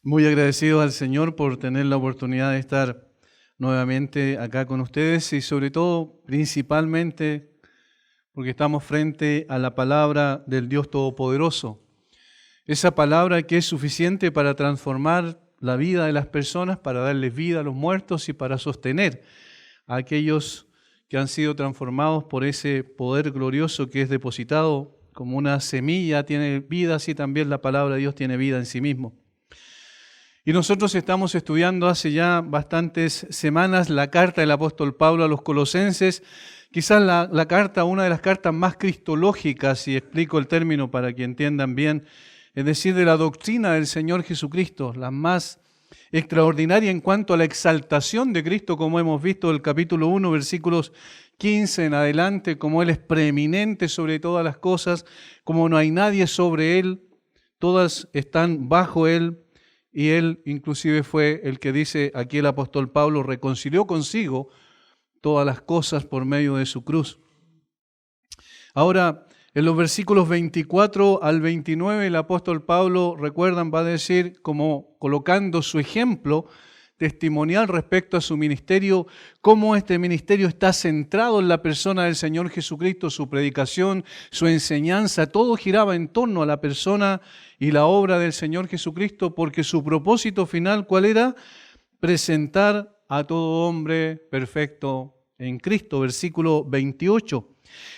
Muy agradecido al Señor por tener la oportunidad de estar nuevamente acá con ustedes y sobre todo, principalmente, porque estamos frente a la palabra del Dios Todopoderoso. Esa palabra que es suficiente para transformar la vida de las personas, para darles vida a los muertos y para sostener a aquellos que han sido transformados por ese poder glorioso que es depositado como una semilla, tiene vida, así también la palabra de Dios tiene vida en sí mismo. Y nosotros estamos estudiando hace ya bastantes semanas la carta del apóstol Pablo a los Colosenses, quizás una de las cartas más cristológicas, si explico el término para que entiendan bien, es decir, de la doctrina del Señor Jesucristo, la más extraordinaria en cuanto a la exaltación de Cristo, como hemos visto del capítulo 1, versículos 15 en adelante, como Él es preeminente sobre todas las cosas, como no hay nadie sobre Él, todas están bajo Él, y Él inclusive fue el que dice, aquí el apóstol Pablo reconcilió consigo todas las cosas por medio de su cruz. Ahora, en los versículos 24 al 29, el apóstol Pablo, recuerdan, va a decir, como colocando su ejemplo testimonial respecto a su ministerio, cómo este ministerio está centrado en la persona del Señor Jesucristo, su predicación, su enseñanza, todo giraba en torno a la persona y la obra del Señor Jesucristo, porque su propósito final, ¿cuál era? Presentar a todo hombre perfecto en Cristo, versículo 28.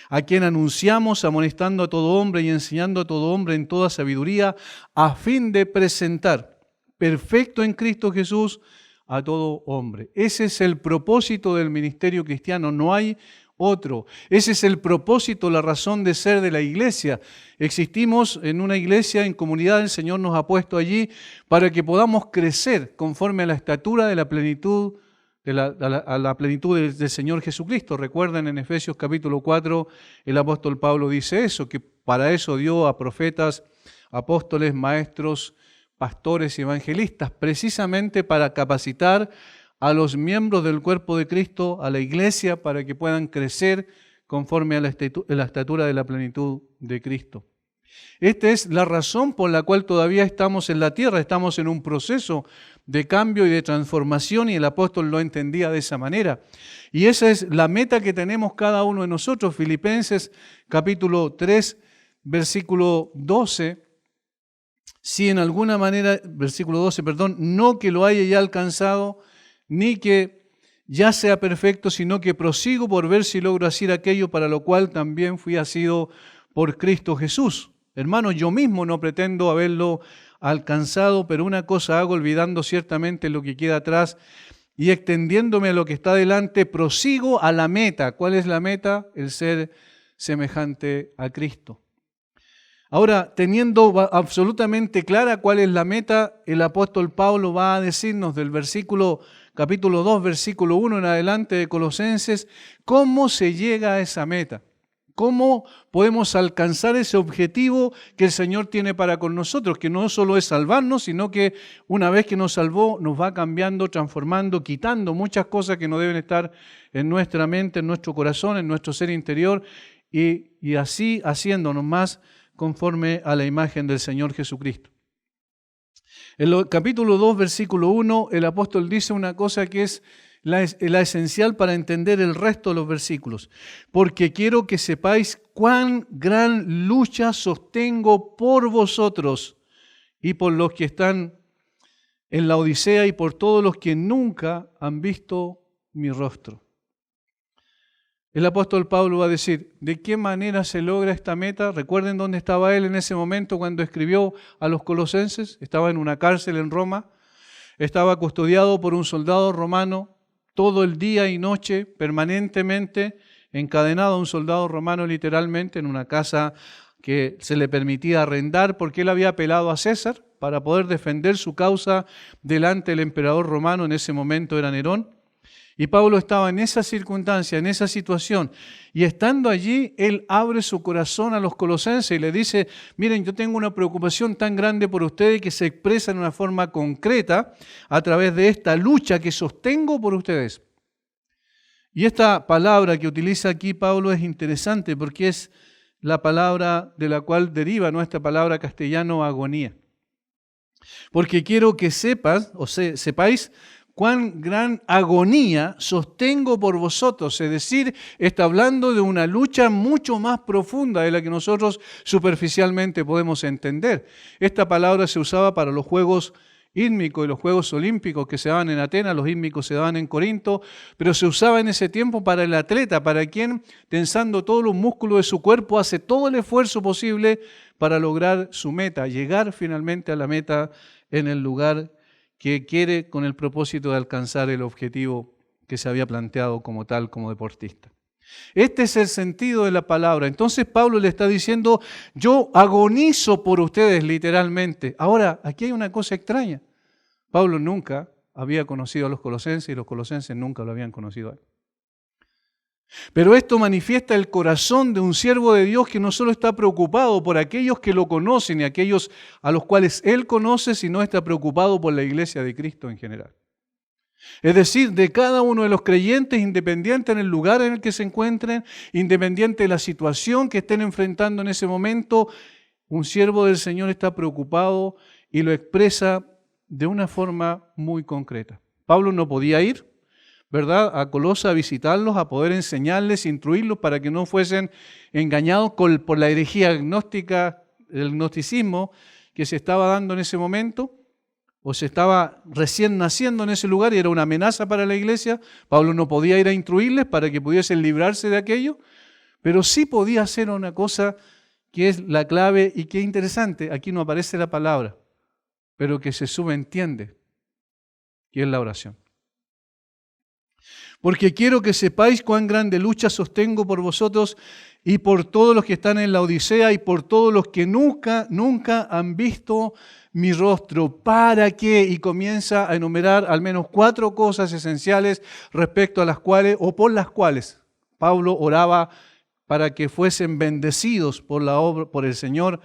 A quien anunciamos, amonestando a todo hombre y enseñando a todo hombre en toda sabiduría, a fin de presentar perfecto en Cristo Jesús a todo hombre. Ese es el propósito del ministerio cristiano, no hay otro. Ese es el propósito, la razón de ser de la iglesia. Existimos en una iglesia, en comunidad, el Señor nos ha puesto allí para que podamos crecer conforme a la estatura de la plenitud a la plenitud del Señor Jesucristo. Recuerden en Efesios capítulo 4, el apóstol Pablo dice eso, que para eso dio a profetas, apóstoles, maestros, pastores y evangelistas, precisamente para capacitar a los miembros del cuerpo de Cristo, a la iglesia, para que puedan crecer conforme a la estatura de la plenitud de Cristo. Esta es la razón por la cual todavía estamos en la tierra, estamos en un proceso de cambio y de transformación, y el apóstol lo entendía de esa manera. Y esa es la meta que tenemos cada uno de nosotros. Filipenses capítulo 3, versículo 12, si en alguna manera, versículo 12, perdón, no que lo haya ya alcanzado, ni que ya sea perfecto, sino que prosigo por ver si logro hacer aquello para lo cual también fui asido por Cristo Jesús. Hermanos, yo mismo no pretendo haberlo alcanzado, pero una cosa hago, olvidando ciertamente lo que queda atrás y extendiéndome a lo que está delante, prosigo a la meta. ¿Cuál es la meta? El ser semejante a Cristo. Ahora, teniendo absolutamente clara cuál es la meta, el apóstol Pablo va a decirnos del capítulo 2, versículo 1 en adelante de Colosenses, cómo se llega a esa meta. ¿Cómo podemos alcanzar ese objetivo que el Señor tiene para con nosotros? Que no solo es salvarnos, sino que una vez que nos salvó, nos va cambiando, transformando, quitando muchas cosas que no deben estar en nuestra mente, en nuestro corazón, en nuestro ser interior, y así haciéndonos más conforme a la imagen del Señor Jesucristo. En el capítulo 2, versículo 1, el apóstol dice una cosa que es la esencial para entender el resto de los versículos. Porque quiero que sepáis cuán gran lucha sostengo por vosotros y por los que están en la Odisea y por todos los que nunca han visto mi rostro. El apóstol Pablo va a decir, ¿de qué manera se logra esta meta? Recuerden dónde estaba él en ese momento cuando escribió a los colosenses. Estaba en una cárcel en Roma, estaba custodiado por un soldado romano, todo el día y noche, permanentemente encadenado a un soldado romano literalmente en una casa que se le permitía arrendar porque él había apelado a César para poder defender su causa delante del emperador romano, en ese momento era Nerón. Y Pablo estaba en esa circunstancia, en esa situación, y estando allí, él abre su corazón a los colosenses y le dice, miren, yo tengo una preocupación tan grande por ustedes que se expresa en una forma concreta a través de esta lucha que sostengo por ustedes. Y esta palabra que utiliza aquí Pablo es interesante porque es la palabra de la cual deriva nuestra palabra castellano agonía. Porque quiero que sepáis cuán gran agonía sostengo por vosotros. Es decir, está hablando de una lucha mucho más profunda de la que nosotros superficialmente podemos entender. Esta palabra se usaba para los Juegos Hídmicos y los Juegos Olímpicos que se daban en Atenas, los hídmicos se daban en Corinto, pero se usaba en ese tiempo para el atleta, para quien, tensando todos los músculos de su cuerpo, hace todo el esfuerzo posible para lograr su meta, llegar finalmente a la meta en el lugar que quiere con el propósito de alcanzar el objetivo que se había planteado como tal, como deportista. Este es el sentido de la palabra. Entonces Pablo le está diciendo, yo agonizo por ustedes literalmente. Ahora, aquí hay una cosa extraña. Pablo nunca había conocido a los colosenses y los colosenses nunca lo habían conocido a él. Pero esto manifiesta el corazón de un siervo de Dios que no solo está preocupado por aquellos que lo conocen y aquellos a los cuales él conoce, sino está preocupado por la iglesia de Cristo en general. Es decir, de cada uno de los creyentes, independiente en el lugar en el que se encuentren, independiente de la situación que estén enfrentando en ese momento, un siervo del Señor está preocupado y lo expresa de una forma muy concreta. Pablo no podía ir, ¿verdad?, a Colosa a visitarlos, a poder enseñarles, instruirlos para que no fuesen engañados por la herejía gnóstica, el gnosticismo que se estaba dando en ese momento, o se estaba recién naciendo en ese lugar y era una amenaza para la iglesia. Pablo no podía ir a instruirles para que pudiesen librarse de aquello, pero sí podía hacer una cosa que es la clave y que es interesante. Aquí no aparece la palabra, pero que se subentiende, que es la oración. Porque quiero que sepáis cuán grande lucha sostengo por vosotros y por todos los que están en la Odisea y por todos los que nunca han visto mi rostro. ¿Para qué? Y comienza a enumerar al menos 4 cosas esenciales respecto a las cuales o por las cuales Pablo oraba para que fuesen bendecidos por la obra, por el Señor,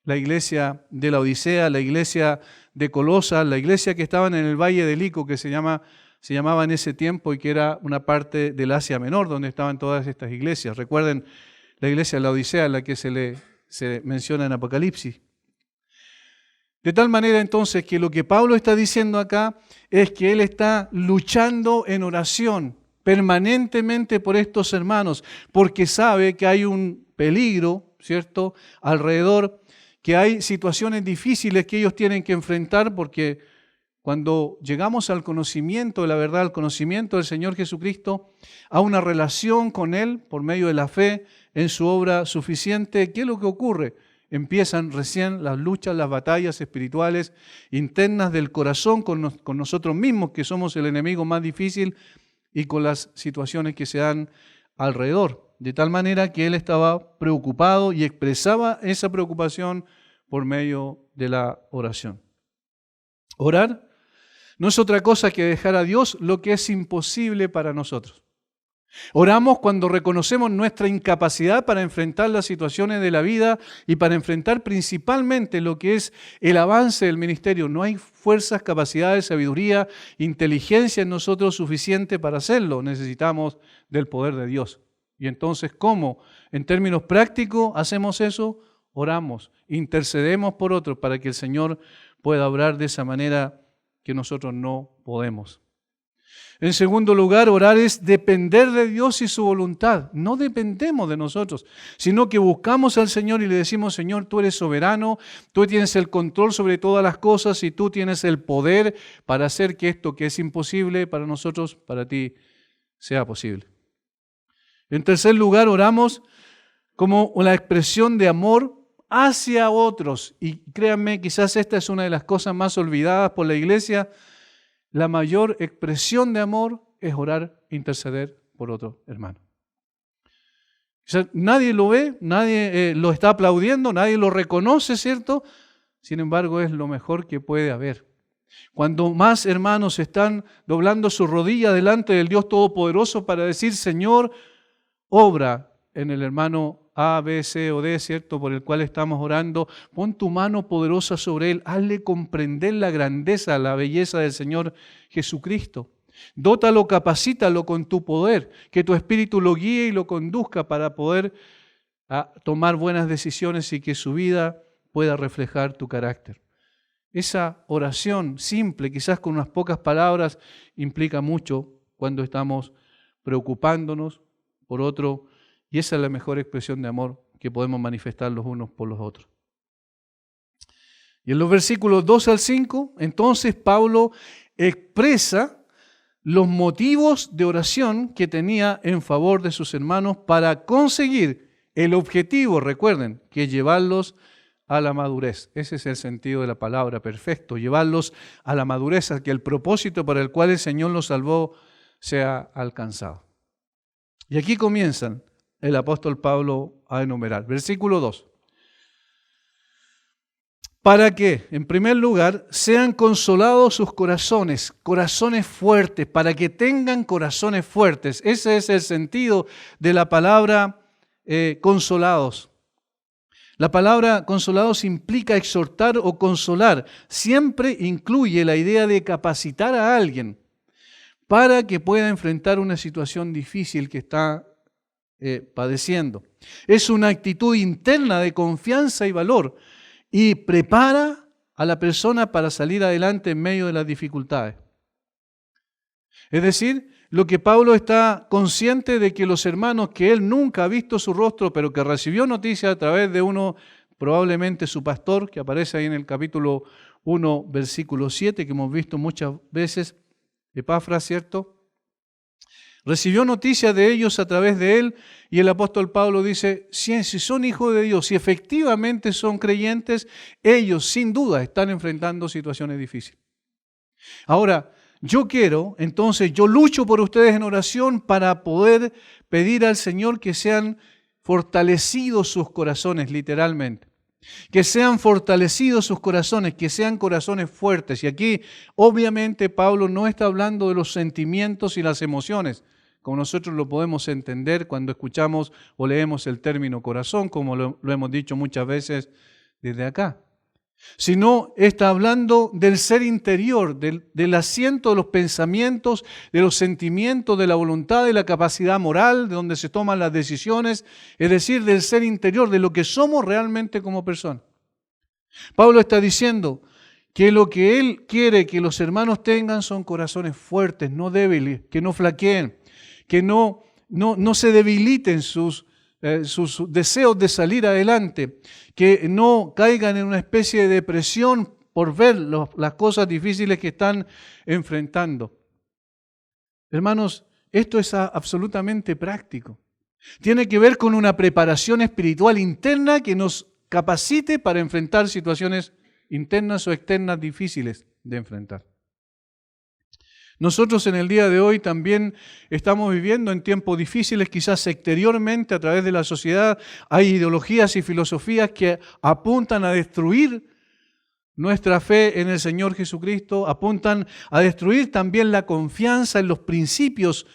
la iglesia de la Odisea, la iglesia de Colosas, la iglesia que estaban en el valle de Lico, que se llamaba en ese tiempo y que era una parte del Asia Menor, donde estaban todas estas iglesias. Recuerden la iglesia de la Odisea, la que se menciona en Apocalipsis. De tal manera entonces que lo que Pablo está diciendo acá es que él está luchando en oración permanentemente por estos hermanos, porque sabe que hay un peligro, ¿cierto?, alrededor, que hay situaciones difíciles que ellos tienen que enfrentar, porque cuando llegamos al conocimiento de la verdad, al conocimiento del Señor Jesucristo, a una relación con Él por medio de la fe en su obra suficiente, ¿qué es lo que ocurre? Empiezan recién las luchas, las batallas espirituales internas del corazón con nosotros mismos, que somos el enemigo más difícil, y con las situaciones que se dan alrededor. De tal manera que él estaba preocupado y expresaba esa preocupación por medio de la oración. Orar no es otra cosa que dejar a Dios lo que es imposible para nosotros. Oramos cuando reconocemos nuestra incapacidad para enfrentar las situaciones de la vida y para enfrentar principalmente lo que es el avance del ministerio. No hay fuerzas, capacidades, sabiduría, inteligencia en nosotros suficiente para hacerlo. Necesitamos del poder de Dios. Y entonces, ¿cómo? En términos prácticos, hacemos eso, oramos, intercedemos por otros para que el Señor pueda obrar de esa manera que nosotros no podemos. En segundo lugar, orar es depender de Dios y su voluntad. No dependemos de nosotros, sino que buscamos al Señor y le decimos: Señor, tú eres soberano, tú tienes el control sobre todas las cosas y tú tienes el poder para hacer que esto que es imposible para nosotros, para ti, sea posible. En tercer lugar, oramos como una expresión de amor hacia otros. Y créanme, quizás esta es una de las cosas más olvidadas por la iglesia. La mayor expresión de amor es orar, interceder por otro hermano. Quizás nadie lo ve, nadie lo está aplaudiendo, nadie lo reconoce, ¿cierto? Sin embargo, es lo mejor que puede haber. Cuando más hermanos están doblando su rodilla delante del Dios Todopoderoso para decir: Señor, obra en el hermano A, B, C o D, ¿cierto?, por el cual estamos orando, pon tu mano poderosa sobre él, hazle comprender la grandeza, la belleza del Señor Jesucristo. Dótalo, capacítalo con tu poder, que tu Espíritu lo guíe y lo conduzca para poder tomar buenas decisiones y que su vida pueda reflejar tu carácter. Esa oración simple, quizás con unas pocas palabras, implica mucho cuando estamos preocupándonos por otro, y esa es la mejor expresión de amor que podemos manifestar los unos por los otros. Y en los versículos 2 al 5, entonces Pablo expresa los motivos de oración que tenía en favor de sus hermanos para conseguir el objetivo, recuerden, que es llevarlos a la madurez. Ese es el sentido de la palabra, perfecto, llevarlos a la madurez, a que el propósito para el cual el Señor los salvó sea alcanzado. Y aquí comienzan el apóstol Pablo a enumerar. Versículo 2. Para que, en primer lugar, sean consolados sus corazones, corazones fuertes, para que tengan corazones fuertes. Ese es el sentido de la palabra consolados. La palabra consolados implica exhortar o consolar. Siempre incluye la idea de capacitar a alguien para que pueda enfrentar una situación difícil que está padeciendo. Es una actitud interna de confianza y valor y prepara a la persona para salir adelante en medio de las dificultades. Es decir, lo que Pablo está consciente de que los hermanos que él nunca ha visto su rostro, pero que recibió noticias a través de uno, probablemente su pastor, que aparece ahí en el capítulo 1, versículo 7, que hemos visto muchas veces, Epafras, ¿cierto? Recibió noticias de ellos a través de él y el apóstol Pablo dice, si son hijos de Dios, si efectivamente son creyentes, ellos sin duda están enfrentando situaciones difíciles. Ahora, yo lucho por ustedes en oración para poder pedir al Señor que sean fortalecidos sus corazones, literalmente. Que sean fortalecidos sus corazones, que sean corazones fuertes. Y aquí, obviamente, Pablo no está hablando de los sentimientos y las emociones, como nosotros lo podemos entender cuando escuchamos o leemos el término corazón, como lo hemos dicho muchas veces desde acá. Sino está hablando del ser interior, del asiento de los pensamientos, de los sentimientos, de la voluntad, de la capacidad moral, de donde se toman las decisiones, es decir, del ser interior, de lo que somos realmente como personas. Pablo está diciendo que lo que él quiere que los hermanos tengan son corazones fuertes, no débiles, que no flaqueen, que no se debiliten sus deseos de salir adelante, que no caigan en una especie de depresión por ver las cosas difíciles que están enfrentando. Hermanos, esto es absolutamente práctico. Tiene que ver con una preparación espiritual interna que nos capacite para enfrentar situaciones internas o externas difíciles de enfrentar. Nosotros en el día de hoy también estamos viviendo en tiempos difíciles, quizás exteriormente a través de la sociedad. Hay ideologías y filosofías que apuntan a destruir nuestra fe en el Señor Jesucristo, apuntan a destruir también la confianza en los principios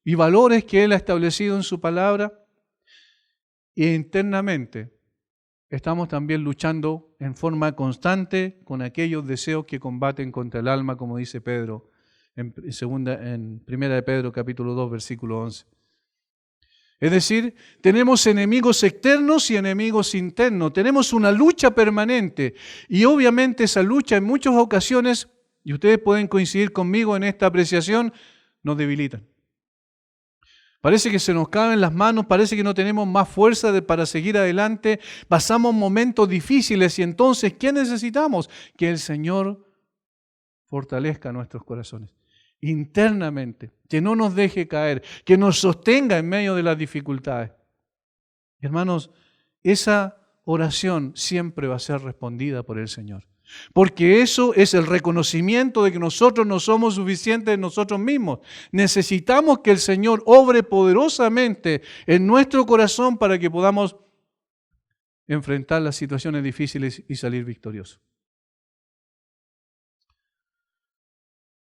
y valores que Él ha establecido en su palabra. E internamente estamos también luchando en forma constante con aquellos deseos que combaten contra el alma, como dice Pedro. En Primera de Pedro, capítulo 2, versículo 11. Es decir, tenemos enemigos externos y enemigos internos. Tenemos una lucha permanente. Y obviamente esa lucha en muchas ocasiones, y ustedes pueden coincidir conmigo en esta apreciación, nos debilitan. Parece que se nos caen las manos, parece que no tenemos más fuerza para seguir adelante. Pasamos momentos difíciles y entonces, ¿qué necesitamos? Que el Señor fortalezca nuestros corazones internamente, que no nos deje caer, que nos sostenga en medio de las dificultades. Hermanos, esa oración siempre va a ser respondida por el Señor, porque eso es el reconocimiento de que nosotros no somos suficientes en nosotros mismos. Necesitamos que el Señor obre poderosamente en nuestro corazón para que podamos enfrentar las situaciones difíciles y salir victoriosos.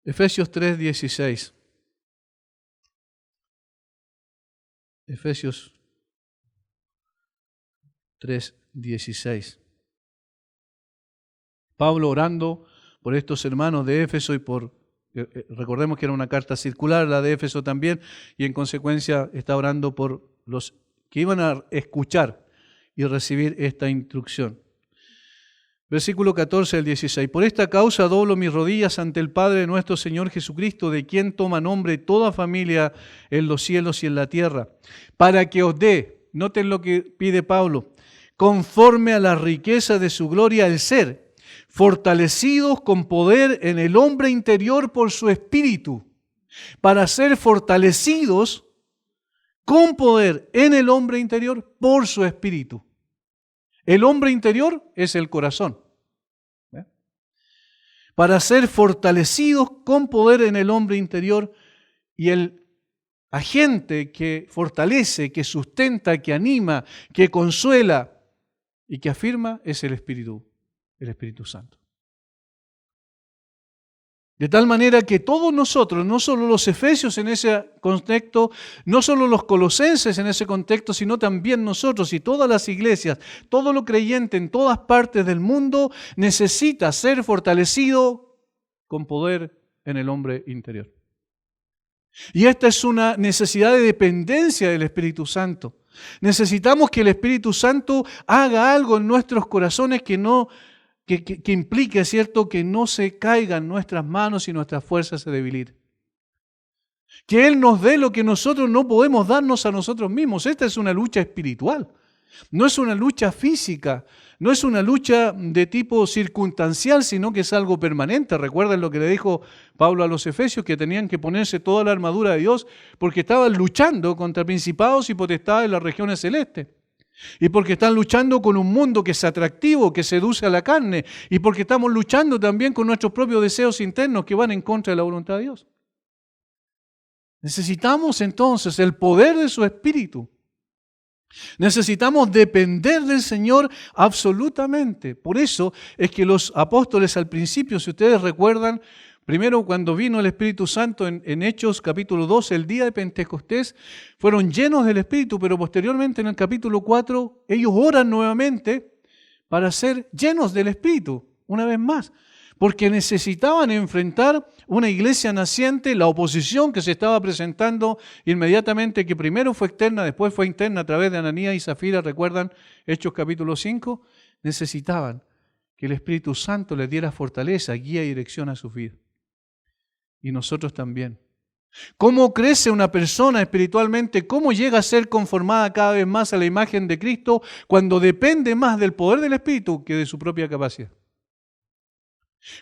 Efesios 3:16. Efesios 3:16. Pablo orando por estos hermanos de Éfeso y recordemos que era una carta circular la de Éfeso también, y en consecuencia está orando por los que iban a escuchar y recibir esta instrucción. Versículo 14 al 16. Por esta causa doblo mis rodillas ante el Padre de nuestro Señor Jesucristo, de quien toma nombre toda familia en los cielos y en la tierra, para que os dé, noten lo que pide Pablo, conforme a la riqueza de su gloria, el ser, fortalecidos con poder en el hombre interior por su espíritu, para ser fortalecidos con poder en el hombre interior por su espíritu. El hombre interior es el corazón. Para ser fortalecidos con poder en el hombre interior, y el agente que fortalece, que sustenta, que anima, que consuela y que afirma es el Espíritu Santo. De tal manera que todos nosotros, no solo los efesios en ese contexto, no solo los colosenses en ese contexto, sino también nosotros y todas las iglesias, todo lo creyente en todas partes del mundo necesita ser fortalecido con poder en el hombre interior. Y esta es una necesidad de dependencia del Espíritu Santo. Necesitamos que el Espíritu Santo haga algo en nuestros corazones que implique, ¿cierto?, que no se caigan nuestras manos y nuestras fuerzas se debiliten. Que Él nos dé lo que nosotros no podemos darnos a nosotros mismos. Esta es una lucha espiritual, no es una lucha física, no es una lucha de tipo circunstancial, sino que es algo permanente. Recuerden lo que le dijo Pablo a los efesios, que tenían que ponerse toda la armadura de Dios porque estaban luchando contra principados y potestades en las regiones celestes. Y porque están luchando con un mundo que es atractivo, que seduce a la carne. Y porque estamos luchando también con nuestros propios deseos internos que van en contra de la voluntad de Dios. Necesitamos entonces el poder de su Espíritu. Necesitamos depender del Señor absolutamente. Por eso es que los apóstoles al principio, si ustedes recuerdan, primero cuando vino el Espíritu Santo en Hechos capítulo 2, el día de Pentecostés, fueron llenos del Espíritu, pero posteriormente en el capítulo 4 ellos oran nuevamente para ser llenos del Espíritu, una vez más, porque necesitaban enfrentar una iglesia naciente, la oposición que se estaba presentando inmediatamente, que primero fue externa, después fue interna a través de Ananías y Zafira, recuerdan Hechos capítulo 5, necesitaban que el Espíritu Santo les diera fortaleza, guía y dirección a sus vidas. Y nosotros también. ¿Cómo crece una persona espiritualmente? ¿Cómo llega a ser conformada cada vez más a la imagen de Cristo cuando depende más del poder del Espíritu que de su propia capacidad?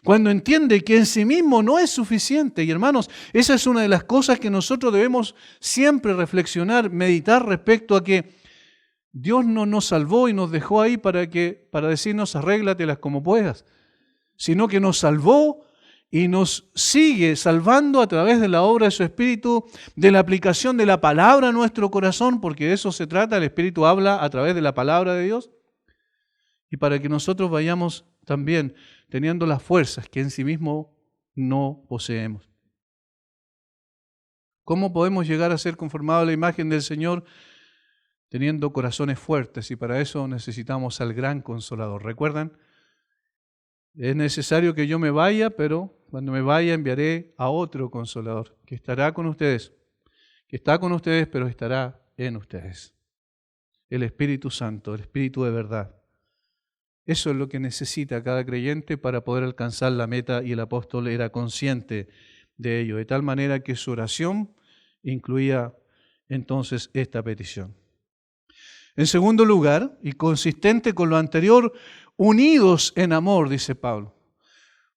Cuando entiende que en sí mismo no es suficiente. Y hermanos, esa es una de las cosas que nosotros debemos siempre reflexionar, meditar respecto a que Dios no nos salvó y nos dejó ahí para decirnos arréglatelas como puedas, sino que nos salvó y nos sigue salvando a través de la obra de su Espíritu, de la aplicación de la palabra a nuestro corazón, porque de eso se trata, el Espíritu habla a través de la palabra de Dios, y para que nosotros vayamos también teniendo las fuerzas que en sí mismo no poseemos. ¿Cómo podemos llegar a ser conformados a la imagen del Señor? Teniendo corazones fuertes, y para eso necesitamos al gran Consolador. ¿Recuerdan? Es necesario que yo me vaya, pero cuando me vaya enviaré a otro Consolador, que estará con ustedes, que está con ustedes, pero estará en ustedes. El Espíritu Santo, el Espíritu de verdad. Eso es lo que necesita cada creyente para poder alcanzar la meta, y el apóstol era consciente de ello, de tal manera que su oración incluía entonces esta petición. En segundo lugar, y consistente con lo anterior, unidos en amor, dice Pablo,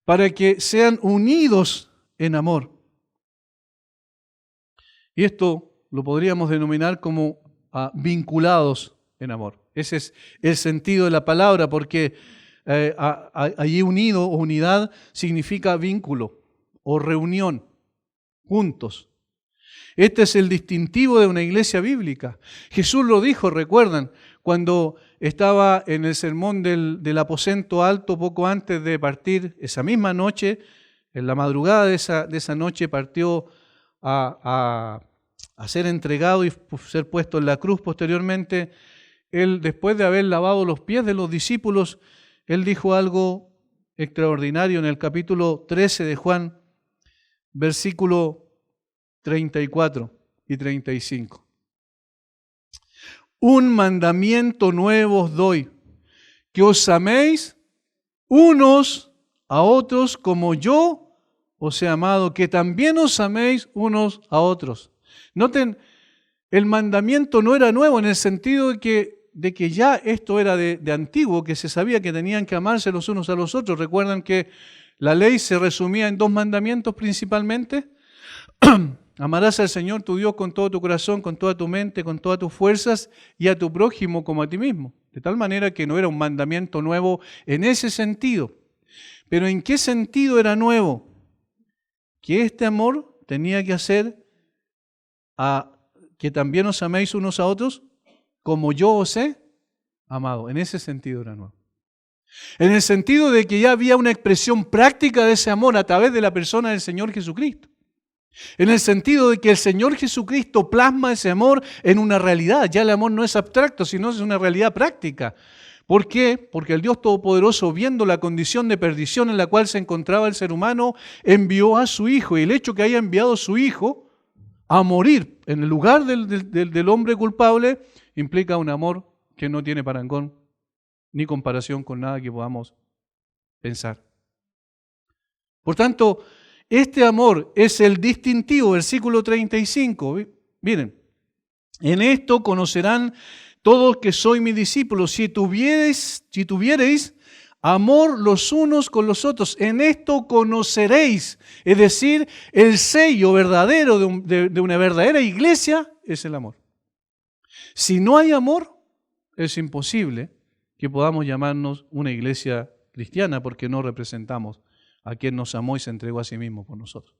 para que sean unidos en amor. Y esto lo podríamos denominar como vinculados en amor. Ese es el sentido de la palabra, porque allí unido o unidad significa vínculo o reunión, juntos. Este es el distintivo de una iglesia bíblica. Jesús lo dijo, recuerdan, cuando estaba en el sermón del aposento alto poco antes de partir, esa misma noche, en la madrugada de esa noche partió a ser entregado y ser puesto en la cruz posteriormente. Él, después de haber lavado los pies de los discípulos, él dijo algo extraordinario en el capítulo 13 de Juan, versículo 34 y 35. Un mandamiento nuevo os doy, que os améis unos a otros como yo os he amado, que también os améis unos a otros. Noten, el mandamiento no era nuevo en el sentido de que ya esto era de antiguo, que se sabía que tenían que amarse los unos a los otros. Recuerdan que la ley se resumía en 2 mandamientos principalmente. Amarás al Señor tu Dios con todo tu corazón, con toda tu mente, con todas tus fuerzas y a tu prójimo como a ti mismo. De tal manera que no era un mandamiento nuevo en ese sentido. Pero ¿en qué sentido era nuevo? Que este amor tenía que hacer a que también os améis unos a otros como yo os he amado. En ese sentido era nuevo. En el sentido de que ya había una expresión práctica de ese amor a través de la persona del Señor Jesucristo. En el sentido de que el Señor Jesucristo plasma ese amor en una realidad. Ya el amor no es abstracto, sino es una realidad práctica. ¿Por qué? Porque el Dios Todopoderoso, viendo la condición de perdición en la cual se encontraba el ser humano, envió a su Hijo. Y el hecho que haya enviado a su Hijo a morir en el lugar del hombre culpable implica un amor que no tiene parangón ni comparación con nada que podamos pensar. Por tanto, este amor es el distintivo, versículo 35. Miren, en esto conocerán todos que soy mi discípulo, si tuviereis amor los unos con los otros. En esto conoceréis, es decir, el sello verdadero de una verdadera iglesia es el amor. Si no hay amor, es imposible que podamos llamarnos una iglesia cristiana porque no representamos a quien nos amó y se entregó a sí mismo por nosotros.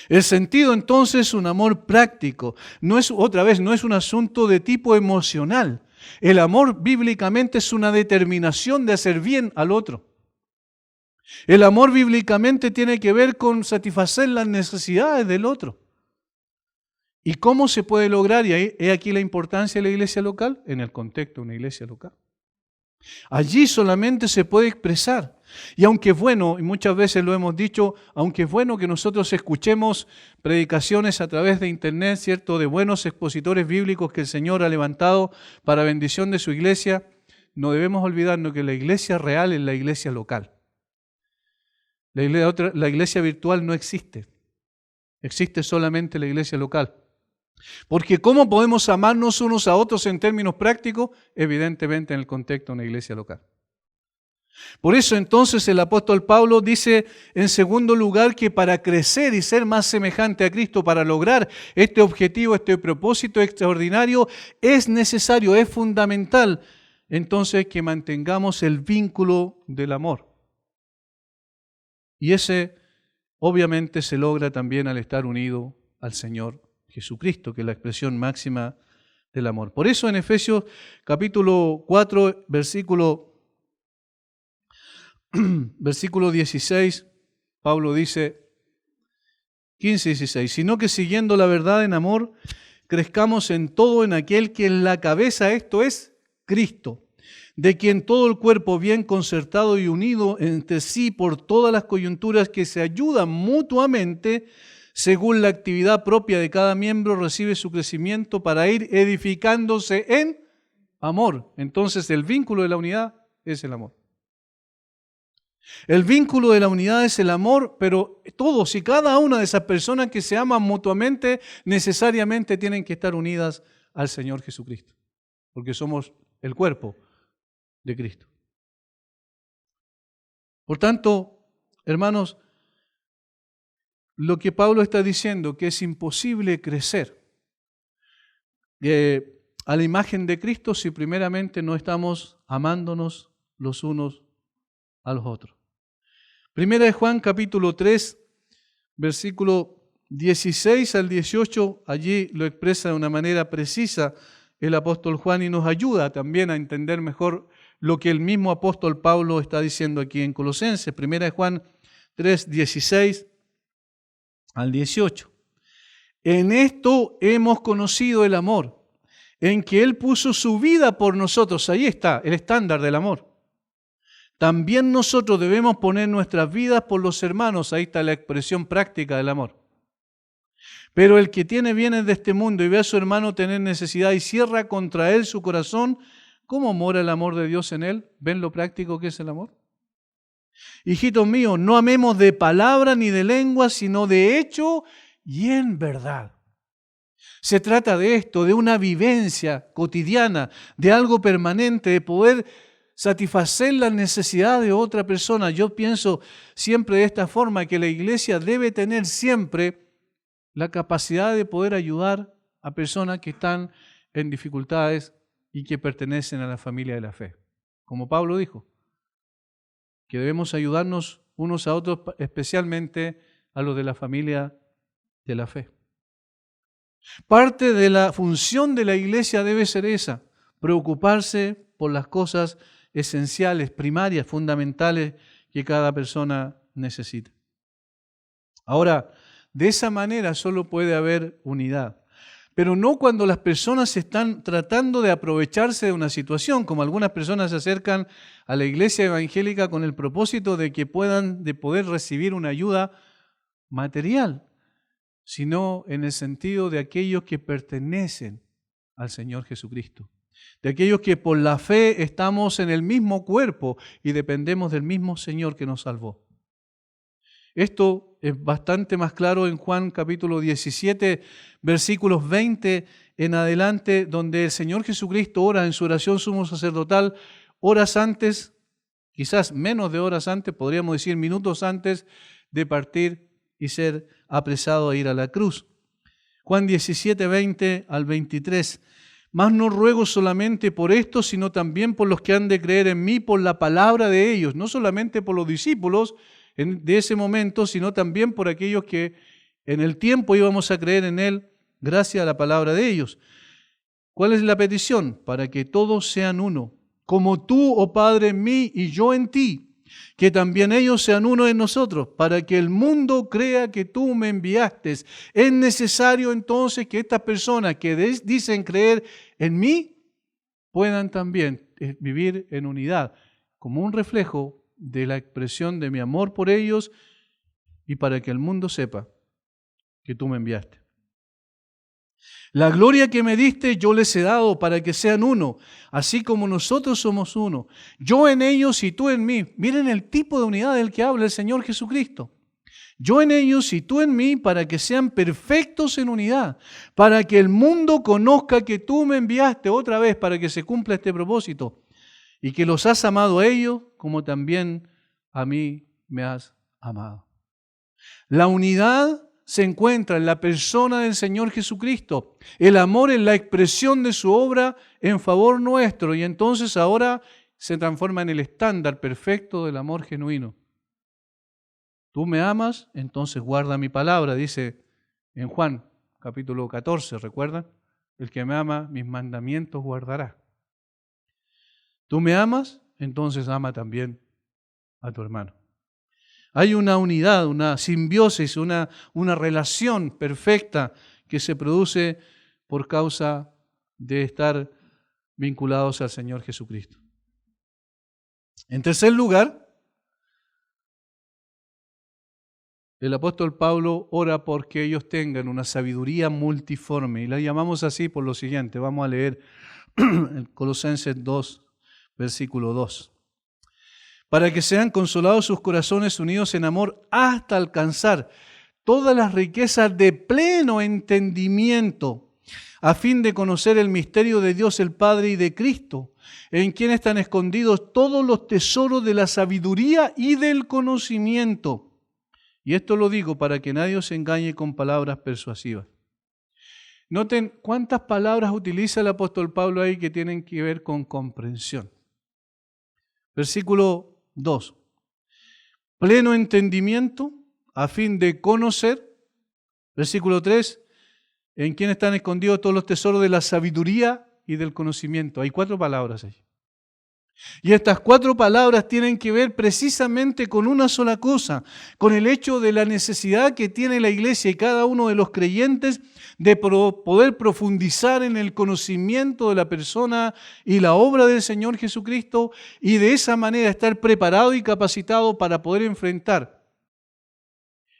El sentido entonces es un amor práctico. No es, otra vez, no es un asunto de tipo emocional. El amor bíblicamente es una determinación de hacer bien al otro. El amor bíblicamente tiene que ver con satisfacer las necesidades del otro. ¿Y cómo se puede lograr? Y he aquí la importancia de la iglesia local, en el contexto de una iglesia local. Allí solamente se puede expresar. Y aunque es bueno, y muchas veces lo hemos dicho, aunque es bueno que nosotros escuchemos predicaciones a través de internet, ¿cierto?, de buenos expositores bíblicos que el Señor ha levantado para bendición de su iglesia, no debemos olvidarnos que la iglesia real es la iglesia local. La iglesia virtual no existe. Existe solamente la iglesia local. Porque ¿cómo podemos amarnos unos a otros en términos prácticos? Evidentemente en el contexto de una iglesia local. Por eso entonces el apóstol Pablo dice en segundo lugar que para crecer y ser más semejante a Cristo, para lograr este objetivo, este propósito extraordinario, es necesario, es fundamental entonces que mantengamos el vínculo del amor. Y ese obviamente se logra también al estar unido al Señor Jesucristo, que es la expresión máxima del amor. Por eso en Efesios capítulo 4, versículo 16, Pablo dice, 15 y 16, sino que siguiendo la verdad en amor, crezcamos en todo en aquel que en la cabeza, esto es Cristo, de quien todo el cuerpo bien concertado y unido entre sí por todas las coyunturas que se ayudan mutuamente, según la actividad propia de cada miembro, recibe su crecimiento para ir edificándose en amor. Entonces el vínculo de la unidad es el amor. El vínculo de la unidad es el amor, pero todos y cada una de esas personas que se aman mutuamente necesariamente tienen que estar unidas al Señor Jesucristo, porque somos el cuerpo de Cristo. Por tanto, hermanos, lo que Pablo está diciendo, que es imposible crecer a la imagen de Cristo si primeramente no estamos amándonos los unos a los otros. Primera de Juan capítulo 3, versículo 16 al 18, allí lo expresa de una manera precisa el apóstol Juan y nos ayuda también a entender mejor lo que el mismo apóstol Pablo está diciendo aquí en Colosenses. Primera de Juan 3, 16 al 18. En esto hemos conocido el amor, en que Él puso su vida por nosotros. Ahí está el estándar del amor. También nosotros debemos poner nuestras vidas por los hermanos. Ahí está la expresión práctica del amor. Pero el que tiene bienes de este mundo y ve a su hermano tener necesidad y cierra contra él su corazón, ¿Cómo mora el amor de Dios en él? ¿Ven lo práctico que es el amor? Hijitos míos, no amemos de palabra ni de lengua, sino de hecho y en verdad. Se trata de esto, de una vivencia cotidiana, de algo permanente, de poder satisfacer las necesidades de otra persona. Yo pienso siempre de esta forma, que la iglesia debe tener siempre la capacidad de poder ayudar a personas que están en dificultades y que pertenecen a la familia de la fe. Como Pablo dijo, que debemos ayudarnos unos a otros, especialmente a los de la familia de la fe. Parte de la función de la iglesia debe ser esa, preocuparse por las cosas esenciales, primarias, fundamentales que cada persona necesita. Ahora, de esa manera solo puede haber unidad, pero no cuando las personas están tratando de aprovecharse de una situación, como algunas personas se acercan a la iglesia evangélica con el propósito de que de poder recibir una ayuda material, sino en el sentido de aquellos que pertenecen al Señor Jesucristo, de aquellos que por la fe estamos en el mismo cuerpo y dependemos del mismo Señor que nos salvó. Esto es bastante más claro en Juan capítulo 17, versículos 20 en adelante, donde el Señor Jesucristo ora en su oración sumo sacerdotal, horas antes, quizás menos de horas antes, podríamos decir minutos antes de partir y ser apresado a ir a la cruz. Juan 17, 20 al 23. Mas no ruego solamente por esto, sino también por los que han de creer en mí por la palabra de ellos, no solamente por los discípulos de ese momento, sino también por aquellos que en el tiempo íbamos a creer en Él gracias a la palabra de ellos. ¿Cuál es la petición? Para que todos sean uno, como tú, oh Padre, en mí y yo en ti, que también ellos sean uno en nosotros, para que el mundo crea que tú me enviaste. Es necesario entonces que estas personas que dicen creer en mí puedan también vivir en unidad, como un reflejo de la expresión de mi amor por ellos y para que el mundo sepa que tú me enviaste. La gloria que me diste yo les he dado para que sean uno, así como nosotros somos uno. Yo en ellos y tú en mí. Miren el tipo de unidad del que habla el Señor Jesucristo. Yo en ellos y tú en mí para que sean perfectos en unidad, para que el mundo conozca que tú me enviaste otra vez para que se cumpla este propósito y que los has amado a ellos como también a mí me has amado. La unidad se encuentra en la persona del Señor Jesucristo. El amor es la expresión de su obra en favor nuestro y entonces ahora se transforma en el estándar perfecto del amor genuino. Tú me amas, entonces guarda mi palabra, dice en Juan capítulo 14, ¿recuerdan? El que me ama, mis mandamientos guardará. Tú me amas, entonces ama también a tu hermano. Hay una unidad, una simbiosis, una relación perfecta que se produce por causa de estar vinculados al Señor Jesucristo. En tercer lugar, el apóstol Pablo ora porque ellos tengan una sabiduría multiforme y la llamamos así por lo siguiente. Vamos a leer en Colosenses 2, versículo 2. Para que sean consolados sus corazones unidos en amor hasta alcanzar todas las riquezas de pleno entendimiento, a fin de conocer el misterio de Dios el Padre y de Cristo, en quien están escondidos todos los tesoros de la sabiduría y del conocimiento. Y esto lo digo para que nadie os engañe con palabras persuasivas. Noten cuántas palabras utiliza el apóstol Pablo ahí que tienen que ver con comprensión. Versículo 2. Pleno entendimiento a fin de conocer. Versículo 3. En quien están escondidos todos los tesoros de la sabiduría y del conocimiento. Hay 4 palabras ahí. Y estas 4 palabras tienen que ver precisamente con una sola cosa, con el hecho de la necesidad que tiene la iglesia y cada uno de los creyentes de poder profundizar en el conocimiento de la persona y la obra del Señor Jesucristo y de esa manera estar preparado y capacitado para poder enfrentar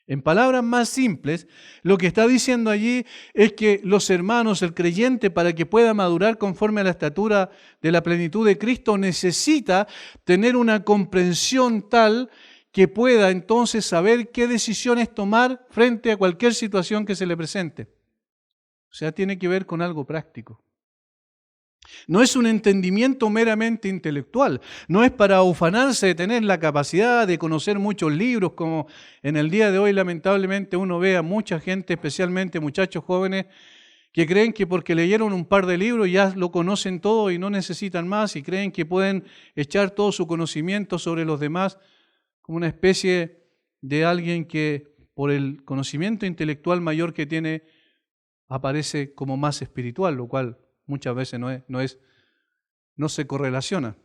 En palabras más simples, lo que está diciendo allí es que los hermanos, el creyente, para que pueda madurar conforme a la estatura de la plenitud de Cristo, necesita tener una comprensión tal que pueda entonces saber qué decisiones tomar frente a cualquier situación que se le presente. O sea, tiene que ver con algo práctico. No es un entendimiento meramente intelectual, no es para ufanarse de tener la capacidad de conocer muchos libros, como en el día de hoy lamentablemente uno ve a mucha gente, especialmente muchachos jóvenes, que creen que porque leyeron un par de libros ya lo conocen todo y no necesitan más, y creen que pueden echar todo su conocimiento sobre los demás como una especie de alguien que por el conocimiento intelectual mayor que tiene aparece como más espiritual, lo cual muchas veces no se correlaciona.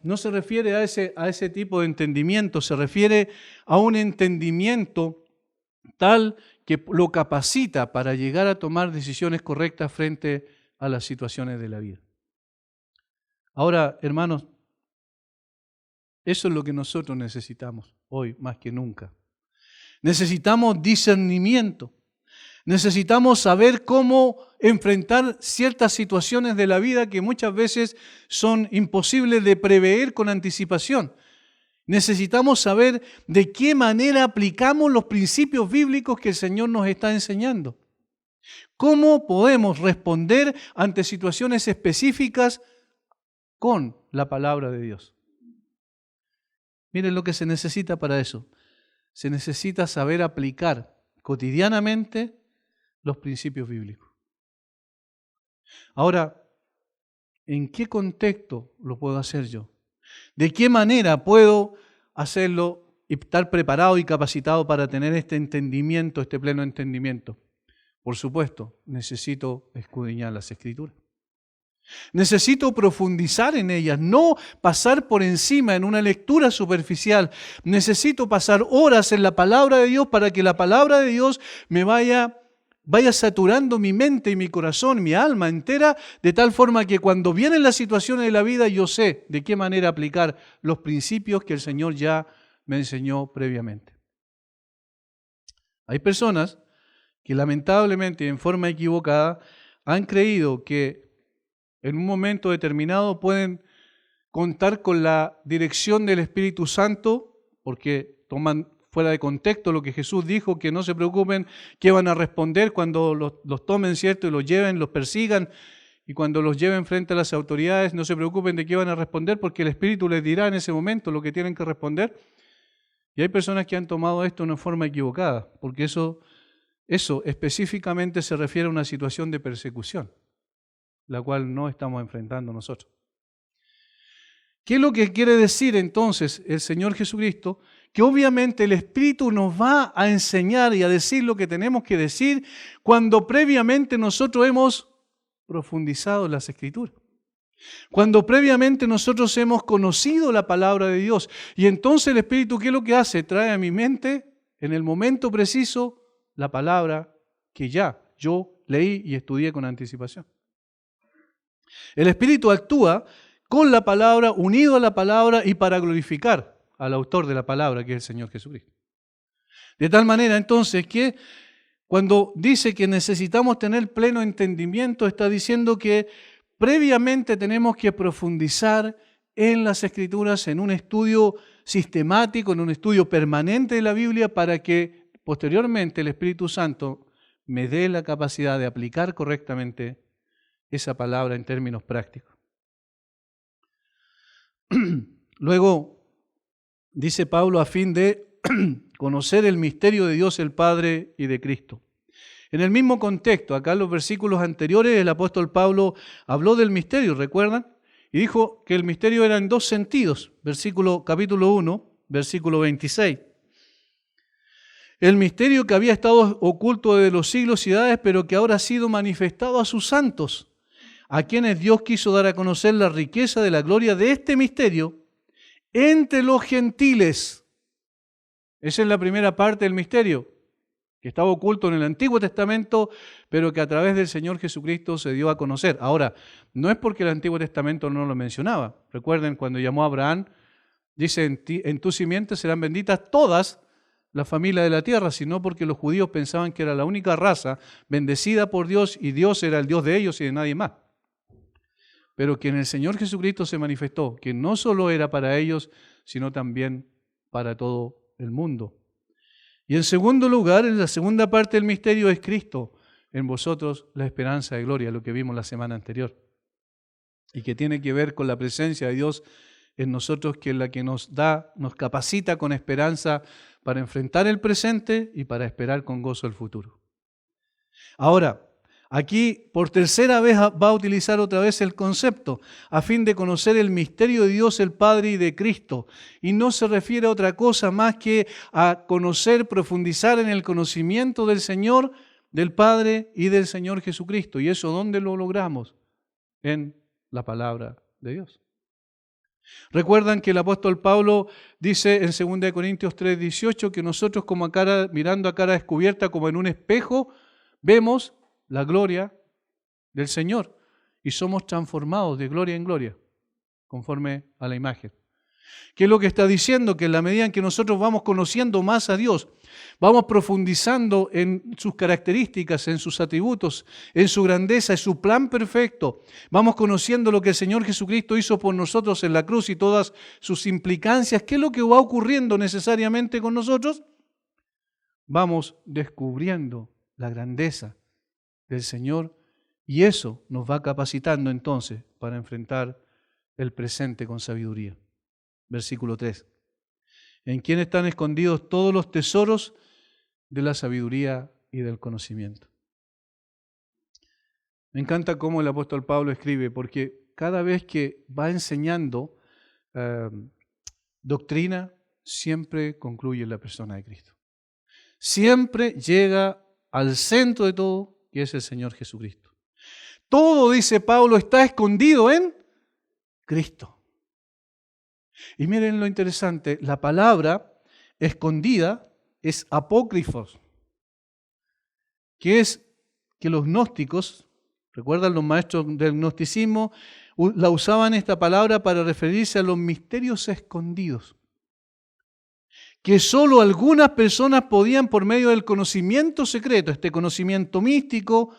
No se refiere a ese tipo de entendimiento, se refiere a un entendimiento tal que lo capacita para llegar a tomar decisiones correctas frente a las situaciones de la vida. Ahora, hermanos, eso es lo que nosotros necesitamos hoy más que nunca. Necesitamos discernimiento. Necesitamos saber cómo enfrentar ciertas situaciones de la vida que muchas veces son imposibles de prever con anticipación. Necesitamos saber de qué manera aplicamos los principios bíblicos que el Señor nos está enseñando. ¿Cómo podemos responder ante situaciones específicas con la palabra de Dios? Miren lo que se necesita para eso. Se necesita saber aplicar cotidianamente los principios bíblicos. Ahora, ¿en qué contexto lo puedo hacer yo? ¿De qué manera puedo hacerlo y estar preparado y capacitado para tener este entendimiento, este pleno entendimiento? Por supuesto, necesito escudriñar las Escrituras. Necesito profundizar en ellas, no pasar por encima en una lectura superficial. Necesito pasar horas en la palabra de Dios para que la palabra de Dios me vaya saturando mi mente y mi corazón, mi alma entera, de tal forma que cuando vienen las situaciones de la vida yo sé de qué manera aplicar los principios que el Señor ya me enseñó previamente. Hay personas que lamentablemente y en forma equivocada han creído que en un momento determinado pueden contar con la dirección del Espíritu Santo porque toman fuera de contexto lo que Jesús dijo, que no se preocupen qué van a responder cuando los tomen, ¿cierto? Y los lleven, los persigan, y cuando los lleven frente a las autoridades, no se preocupen de qué van a responder porque el Espíritu les dirá en ese momento lo que tienen que responder. Y hay personas que han tomado esto de una forma equivocada, porque eso específicamente se refiere a una situación de persecución, la cual no estamos enfrentando nosotros. ¿Qué es lo que quiere decir entonces el Señor Jesucristo? Que obviamente el Espíritu nos va a enseñar y a decir lo que tenemos que decir cuando previamente nosotros hemos profundizado en las Escrituras. Cuando previamente nosotros hemos conocido la palabra de Dios. Y entonces el Espíritu, ¿qué es lo que hace? Trae a mi mente en el momento preciso la palabra que ya yo leí y estudié con anticipación. El Espíritu actúa con la palabra, unido a la palabra y para glorificar al autor de la palabra, que es el Señor Jesucristo. De tal manera, entonces, que cuando dice que necesitamos tener pleno entendimiento, está diciendo que previamente tenemos que profundizar en las Escrituras, en un estudio sistemático, en un estudio permanente de la Biblia, para que posteriormente el Espíritu Santo me dé la capacidad de aplicar correctamente esa palabra en términos prácticos. Luego, dice Pablo, a fin de conocer el misterio de Dios el Padre y de Cristo. En el mismo contexto, acá en los versículos anteriores, el apóstol Pablo habló del misterio, ¿recuerdan? Y dijo que el misterio era en dos sentidos. Capítulo 1, versículo 26. El misterio que había estado oculto desde los siglos y edades, pero que ahora ha sido manifestado a sus santos, a quienes Dios quiso dar a conocer la riqueza de la gloria de este misterio entre los gentiles. Esa es la primera parte del misterio, que estaba oculto en el Antiguo Testamento, pero que a través del Señor Jesucristo se dio a conocer. Ahora, no es porque el Antiguo Testamento no lo mencionaba. Recuerden, cuando llamó a Abraham, Dice, en tu simiente serán benditas todas las familias de la tierra, sino porque los judíos pensaban que era la única raza bendecida por Dios y Dios era el Dios de ellos y de nadie más. Pero que en el Señor Jesucristo se manifestó que no solo era para ellos, sino también para todo el mundo. Y en segundo lugar, en la segunda parte del misterio es Cristo en vosotros, la esperanza de gloria, lo que vimos la semana anterior. Y que tiene que ver con la presencia de Dios en nosotros, que es la que nos capacita con esperanza para enfrentar el presente y para esperar con gozo el futuro. Ahora, aquí por tercera vez va a utilizar otra vez el concepto a fin de conocer el misterio de Dios el Padre y de Cristo. Y no se refiere a otra cosa más que a conocer, profundizar en el conocimiento del Señor, del Padre y del Señor Jesucristo. ¿Y eso dónde lo logramos? En la palabra de Dios. Recuerdan que el apóstol Pablo dice en 2 Corintios 3:18 que nosotros mirando a cara descubierta como en un espejo, vemos la gloria del Señor y somos transformados de gloria en gloria, conforme a la imagen. ¿Qué es lo que está diciendo? Que en la medida en que nosotros vamos conociendo más a Dios, vamos profundizando en sus características, en sus atributos, en su grandeza, en su plan perfecto, vamos conociendo lo que el Señor Jesucristo hizo por nosotros en la cruz y todas sus implicancias. ¿Qué es lo que va ocurriendo necesariamente con nosotros? Vamos descubriendo la grandeza del Señor y eso nos va capacitando entonces para enfrentar el presente con sabiduría. Versículo 3. ¿En quién están escondidos todos los tesoros de la sabiduría y del conocimiento? Me encanta cómo el apóstol Pablo escribe, porque cada vez que va enseñando doctrina, siempre concluye en la persona de Cristo. Siempre llega al centro de todo, que es el Señor Jesucristo. Todo, dice Pablo, está escondido en Cristo. Y miren lo interesante, la palabra escondida es apócrifos, que es que los gnósticos, recuerdan los maestros del gnosticismo, la usaban esta palabra para referirse a los misterios escondidos, que solo algunas personas podían por medio del conocimiento secreto, este conocimiento místico,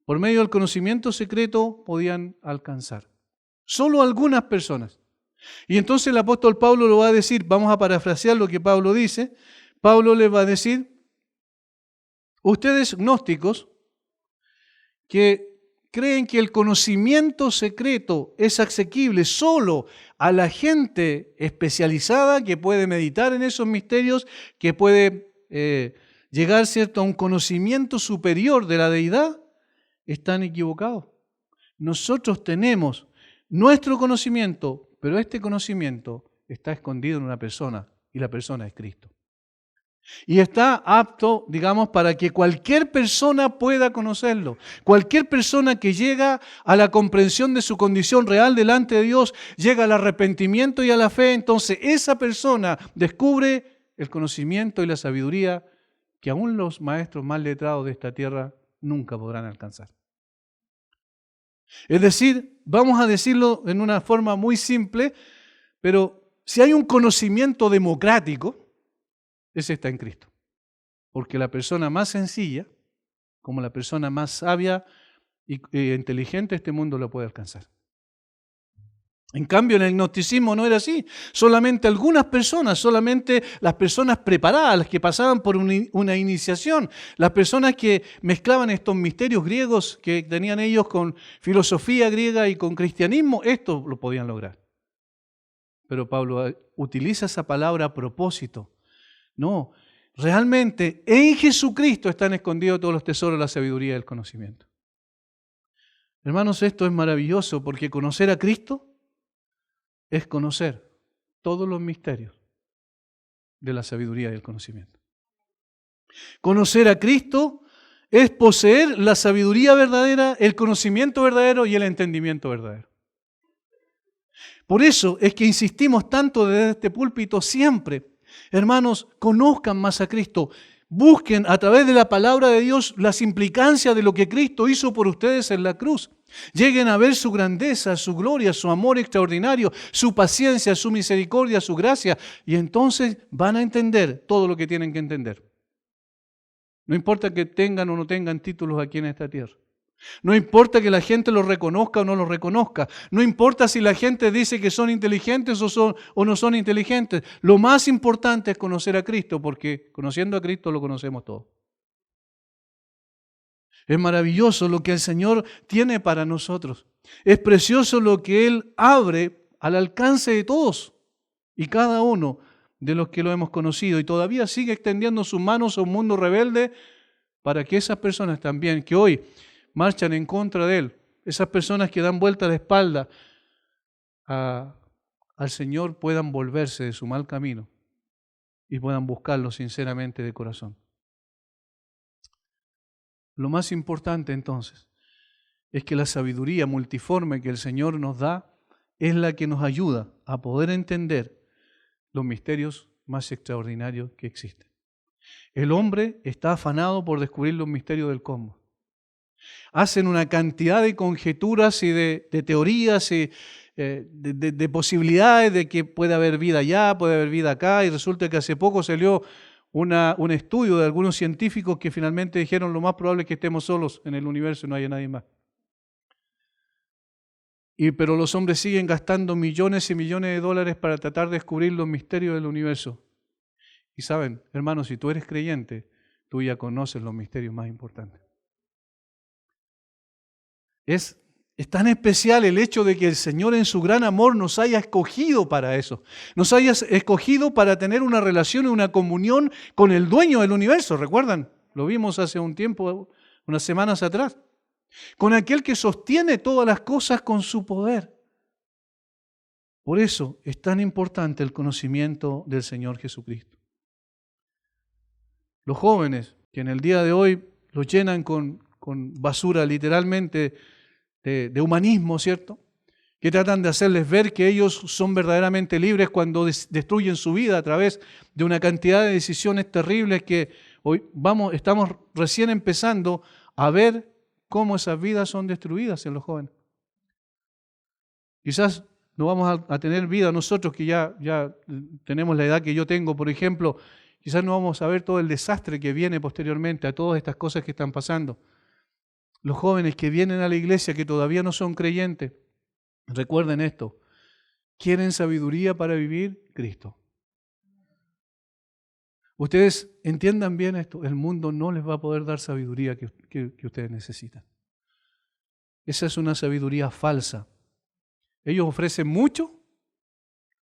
por medio del conocimiento secreto podían alcanzar. Solo algunas personas. Y entonces el apóstol Pablo lo va a decir, vamos a parafrasear lo que Pablo dice, Pablo les va a decir, ustedes gnósticos que creen que el conocimiento secreto es asequible solo a la gente especializada que puede meditar en esos misterios, que puede llegar, ¿cierto?, a un conocimiento superior de la deidad, están equivocados. Nosotros tenemos nuestro conocimiento, pero este conocimiento está escondido en una persona y la persona es Cristo. Y está apto, digamos, para que cualquier persona pueda conocerlo. Cualquier persona que llega a la comprensión de su condición real delante de Dios, llega al arrepentimiento y a la fe, entonces esa persona descubre el conocimiento y la sabiduría que aún los maestros más letrados de esta tierra nunca podrán alcanzar. Es decir, vamos a decirlo en una forma muy simple, pero si hay un conocimiento democrático, ese está en Cristo. Porque la persona más sencilla, como la persona más sabia e inteligente, este mundo lo puede alcanzar. En cambio, en el gnosticismo no era así. Solamente algunas personas, solamente las personas preparadas, las que pasaban por una iniciación, las personas que mezclaban estos misterios griegos que tenían ellos con filosofía griega y con cristianismo, esto lo podían lograr. Pero Pablo utiliza esa palabra a propósito. No, realmente en Jesucristo están escondidos todos los tesoros de la sabiduría y del conocimiento. Hermanos, esto es maravilloso porque conocer a Cristo es conocer todos los misterios de la sabiduría y del conocimiento. Conocer a Cristo es poseer la sabiduría verdadera, el conocimiento verdadero y el entendimiento verdadero. Por eso es que insistimos tanto desde este púlpito siempre. Hermanos, conozcan más a Cristo. Busquen a través de la palabra de Dios las implicancias de lo que Cristo hizo por ustedes en la cruz. Lleguen a ver su grandeza, su gloria, su amor extraordinario, su paciencia, su misericordia, su gracia. Y entonces van a entender todo lo que tienen que entender. No importa que tengan o no tengan títulos aquí en esta tierra. No importa que la gente los reconozca o no los reconozca. No importa si la gente dice que son inteligentes o no son inteligentes. Lo más importante es conocer a Cristo, porque conociendo a Cristo lo conocemos todo. Es maravilloso lo que el Señor tiene para nosotros. Es precioso lo que Él abre al alcance de todos y cada uno de los que lo hemos conocido. Y todavía sigue extendiendo sus manos a un mundo rebelde para que esas personas también, que hoy marchan en contra de Él, esas personas que dan vuelta a la espalda al Señor, puedan volverse de su mal camino y puedan buscarlo sinceramente de corazón. Lo más importante entonces es que la sabiduría multiforme que el Señor nos da es la que nos ayuda a poder entender los misterios más extraordinarios que existen. El hombre está afanado por descubrir los misterios del cosmos. Hacen una cantidad de conjeturas y de teorías y de posibilidades de que puede haber vida allá, puede haber vida acá, y resulta que hace poco salió un estudio de algunos científicos que finalmente dijeron lo más probable es que estemos solos en el universo y no haya nadie más. Pero los hombres siguen gastando millones y millones de dólares para tratar de descubrir los misterios del universo. Y saben, hermanos, si tú eres creyente, tú ya conoces los misterios más importantes. Es tan especial el hecho de que el Señor en su gran amor nos haya escogido para eso. Nos haya escogido para tener una relación y una comunión con el dueño del universo. ¿Recuerdan? Lo vimos hace un tiempo, unas semanas atrás. Con aquel que sostiene todas las cosas con su poder. Por eso es tan importante el conocimiento del Señor Jesucristo. Los jóvenes que en el día de hoy los llenan con basura literalmente de humanismo, ¿cierto? Que tratan de hacerles ver que ellos son verdaderamente libres cuando destruyen su vida a través de una cantidad de decisiones terribles que hoy estamos recién empezando a ver cómo esas vidas son destruidas en los jóvenes. Quizás no vamos a tener vida nosotros que ya tenemos la edad que yo tengo, por ejemplo, quizás no vamos a ver todo el desastre que viene posteriormente a todas estas cosas que están pasando. Los jóvenes que vienen a la iglesia que todavía no son creyentes, recuerden esto, ¿quieren sabiduría para vivir? Cristo. Ustedes entiendan bien esto, el mundo no les va a poder dar sabiduría que ustedes necesitan. Esa es una sabiduría falsa. Ellos ofrecen mucho,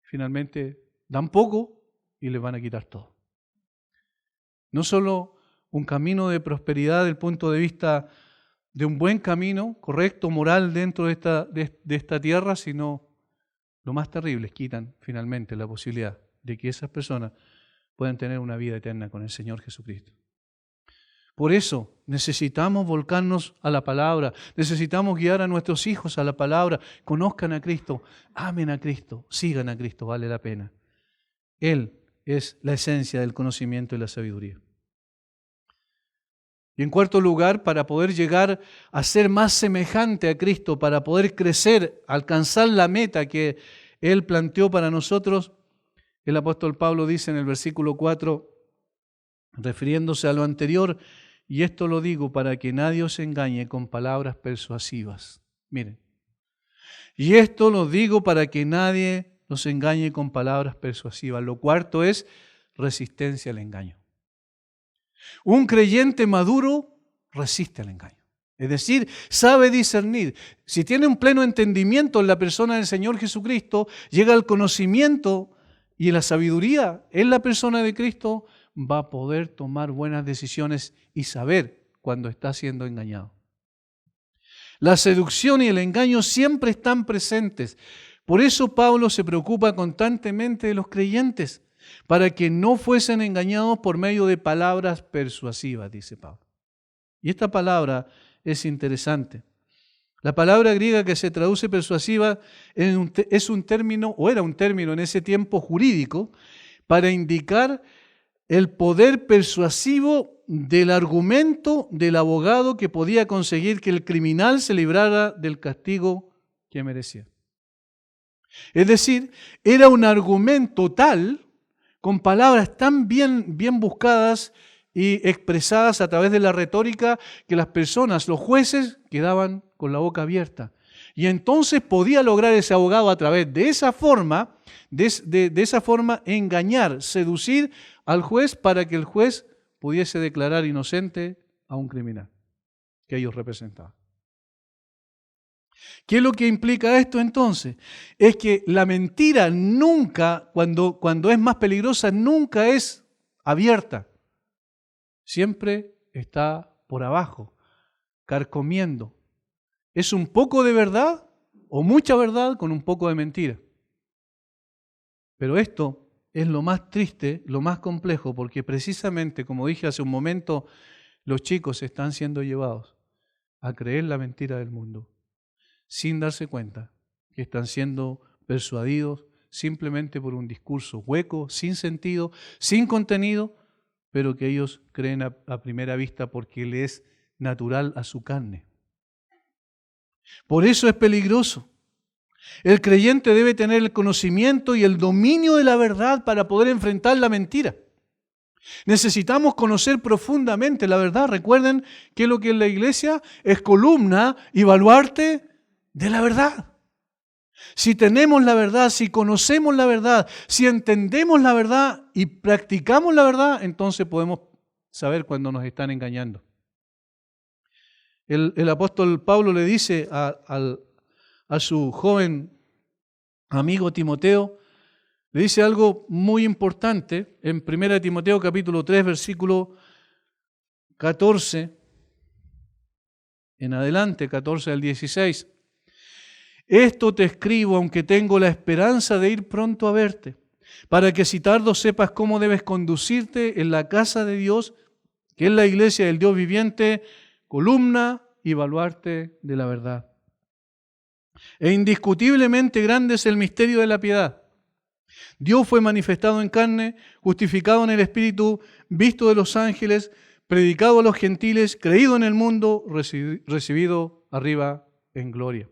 finalmente dan poco y les van a quitar todo. No solo un camino de prosperidad desde el punto de vista de un buen camino, correcto, moral dentro de esta tierra, sino lo más terrible, quitan finalmente la posibilidad de que esas personas puedan tener una vida eterna con el Señor Jesucristo. Por eso necesitamos volcarnos a la palabra, necesitamos guiar a nuestros hijos a la palabra, conozcan a Cristo, amen a Cristo, sigan a Cristo, vale la pena. Él es la esencia del conocimiento y la sabiduría. Y en cuarto lugar, para poder llegar a ser más semejante a Cristo, para poder crecer, alcanzar la meta que Él planteó para nosotros, el apóstol Pablo dice en el versículo 4, refiriéndose a lo anterior, y esto lo digo para que nadie os engañe con palabras persuasivas. Miren, y esto lo digo para que nadie nos engañe con palabras persuasivas. Lo cuarto es resistencia al engaño. Un creyente maduro resiste al engaño. Es decir, sabe discernir. Si tiene un pleno entendimiento en la persona del Señor Jesucristo, llega al conocimiento y la sabiduría en la persona de Cristo, va a poder tomar buenas decisiones y saber cuando está siendo engañado. La seducción y el engaño siempre están presentes. Por eso Pablo se preocupa constantemente de los creyentes, para que no fuesen engañados por medio de palabras persuasivas, dice Pablo. Y esta palabra es interesante. La palabra griega que se traduce persuasiva es un término, o era un término en ese tiempo jurídico, para indicar el poder persuasivo del argumento del abogado que podía conseguir que el criminal se librara del castigo que merecía. Es decir, era un argumento tal, con palabras tan bien buscadas y expresadas a través de la retórica, que las personas, los jueces, quedaban con la boca abierta. Y entonces podía lograr ese abogado a través de esa forma, de esa forma engañar, seducir al juez para que el juez pudiese declarar inocente a un criminal que ellos representaban. ¿Qué es lo que implica esto entonces? Es que la mentira nunca, cuando es más peligrosa, nunca es abierta. Siempre está por abajo, carcomiendo. Es un poco de verdad o mucha verdad con un poco de mentira. Pero esto es lo más triste, lo más complejo, porque precisamente, como dije hace un momento, los chicos están siendo llevados a creer la mentira del mundo, sin darse cuenta que están siendo persuadidos simplemente por un discurso hueco, sin sentido, sin contenido, pero que ellos creen a primera vista porque le es natural a su carne. Por eso es peligroso. El creyente debe tener el conocimiento y el dominio de la verdad para poder enfrentar la mentira. Necesitamos conocer profundamente la verdad. Recuerden que lo que en la iglesia es columna y baluarte de la verdad. Si tenemos la verdad, si conocemos la verdad, si entendemos la verdad y practicamos la verdad, entonces podemos saber cuando nos están engañando. El apóstol Pablo le dice a su joven amigo Timoteo, le dice algo muy importante en 1 Timoteo capítulo 3, versículo 14, en adelante, 14 al 16. Esto te escribo, aunque tengo la esperanza de ir pronto a verte, para que si tardo sepas cómo debes conducirte en la casa de Dios, que es la iglesia del Dios viviente, columna y baluarte de la verdad. E indiscutiblemente grande es el misterio de la piedad. Dios fue manifestado en carne, justificado en el Espíritu, visto de los ángeles, predicado a los gentiles, creído en el mundo, recibido arriba en gloria.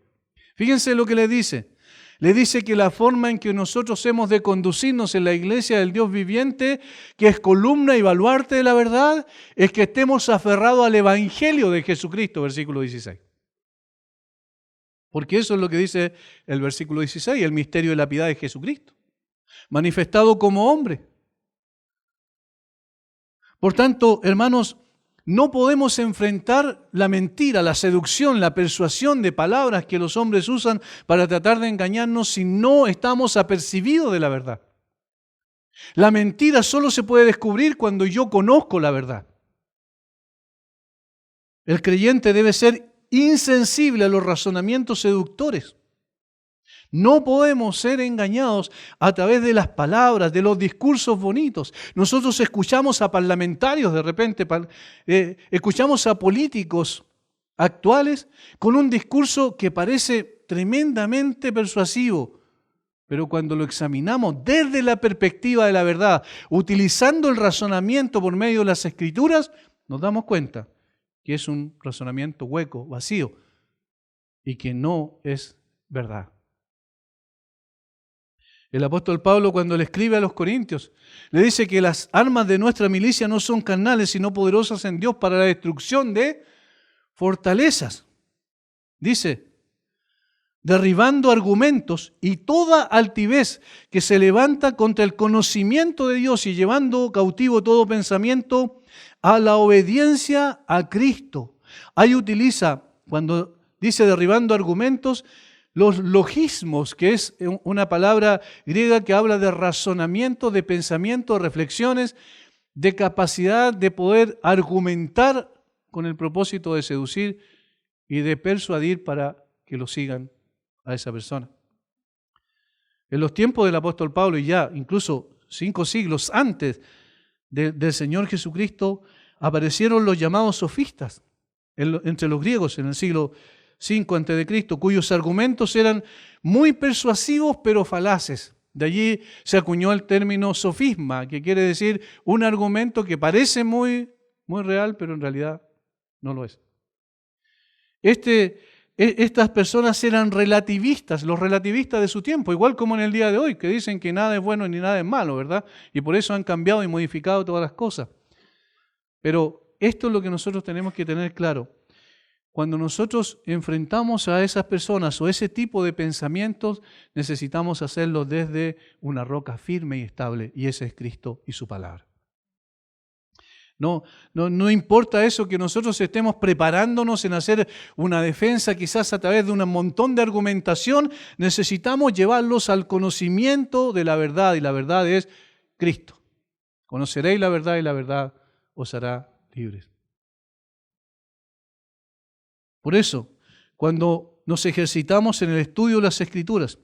Fíjense lo que le dice. Le dice que la forma en que nosotros hemos de conducirnos en la iglesia del Dios viviente, que es columna y baluarte de la verdad, es que estemos aferrados al Evangelio de Jesucristo, versículo 16. Porque eso es lo que dice el versículo 16, el misterio de la piedad de Jesucristo, manifestado como hombre. Por tanto, hermanos, no podemos enfrentar la mentira, la seducción, la persuasión de palabras que los hombres usan para tratar de engañarnos si no estamos apercibidos de la verdad. La mentira solo se puede descubrir cuando yo conozco la verdad. El creyente debe ser insensible a los razonamientos seductores. No podemos ser engañados a través de las palabras, de los discursos bonitos. Nosotros escuchamos a parlamentarios de repente, escuchamos a políticos actuales con un discurso que parece tremendamente persuasivo, pero cuando lo examinamos desde la perspectiva de la verdad, utilizando el razonamiento por medio de las Escrituras, nos damos cuenta que es un razonamiento hueco, vacío, y que no es verdad. El apóstol Pablo, cuando le escribe a los Corintios, le dice que las armas de nuestra milicia no son carnales, sino poderosas en Dios para la destrucción de fortalezas. Dice, derribando argumentos y toda altivez que se levanta contra el conocimiento de Dios y llevando cautivo todo pensamiento a la obediencia a Cristo. Ahí utiliza, cuando dice derribando argumentos, los logismos, que es una palabra griega que habla de razonamiento, de pensamiento, de reflexiones, de capacidad de poder argumentar con el propósito de seducir y de persuadir para que lo sigan a esa persona. En los tiempos del apóstol Pablo, y ya incluso 5 siglos antes del Señor Jesucristo, aparecieron los llamados sofistas entre los griegos en el siglo 5 a.C., cuyos argumentos eran muy persuasivos pero falaces. De allí se acuñó el término sofisma, que quiere decir un argumento que parece muy muy real, pero en realidad no lo es. Estas personas eran relativistas, los relativistas de su tiempo, igual como en el día de hoy, que dicen que nada es bueno ni nada es malo, ¿verdad? Y por eso han cambiado y modificado todas las cosas. Pero esto es lo que nosotros tenemos que tener claro. Cuando nosotros enfrentamos a esas personas o ese tipo de pensamientos, necesitamos hacerlo desde una roca firme y estable, y ese es Cristo y su palabra. No importa eso que nosotros estemos preparándonos en hacer una defensa quizás a través de un montón de argumentación, necesitamos llevarlos al conocimiento de la verdad, y la verdad es Cristo. Conoceréis la verdad y la verdad os hará libres. Por eso, cuando nos ejercitamos en el estudio de las Escrituras,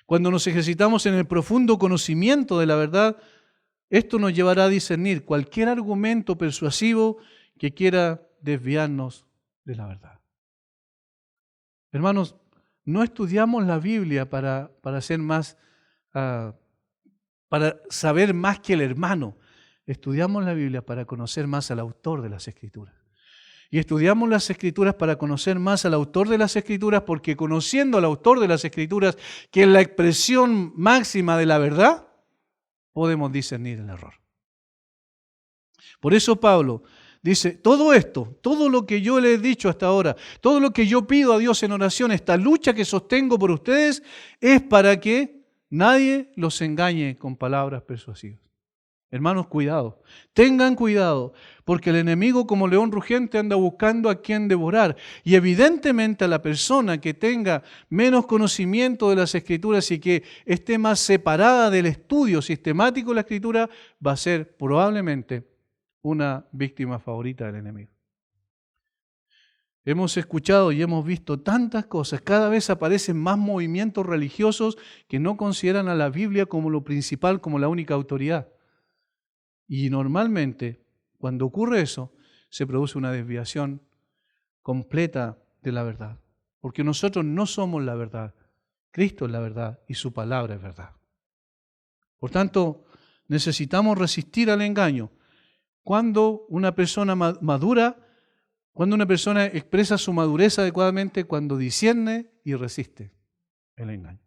cuando nos ejercitamos en el profundo conocimiento de la verdad, esto nos llevará a discernir cualquier argumento persuasivo que quiera desviarnos de la verdad. Hermanos, no estudiamos la Biblia para ser más, para saber más que el hermano. Estudiamos la Biblia para conocer más al autor de las Escrituras. Y estudiamos las Escrituras para conocer más al autor de las Escrituras, porque conociendo al autor de las Escrituras, que es la expresión máxima de la verdad, podemos discernir el error. Por eso Pablo dice, todo esto, todo lo que yo le he dicho hasta ahora, todo lo que yo pido a Dios en oración, esta lucha que sostengo por ustedes, es para que nadie los engañe con palabras persuasivas. Hermanos, cuidado, tengan cuidado, porque el enemigo como león rugiente anda buscando a quien devorar. Y evidentemente a la persona que tenga menos conocimiento de las Escrituras y que esté más separada del estudio sistemático de la Escritura, va a ser probablemente una víctima favorita del enemigo. Hemos escuchado y hemos visto tantas cosas, cada vez aparecen más movimientos religiosos que no consideran a la Biblia como lo principal, como la única autoridad. Y normalmente, cuando ocurre eso, se produce una desviación completa de la verdad. Porque nosotros no somos la verdad. Cristo es la verdad y su palabra es verdad. Por tanto, necesitamos resistir al engaño. Cuando una persona madura, cuando una persona expresa su madurez adecuadamente, cuando discierne y resiste el engaño.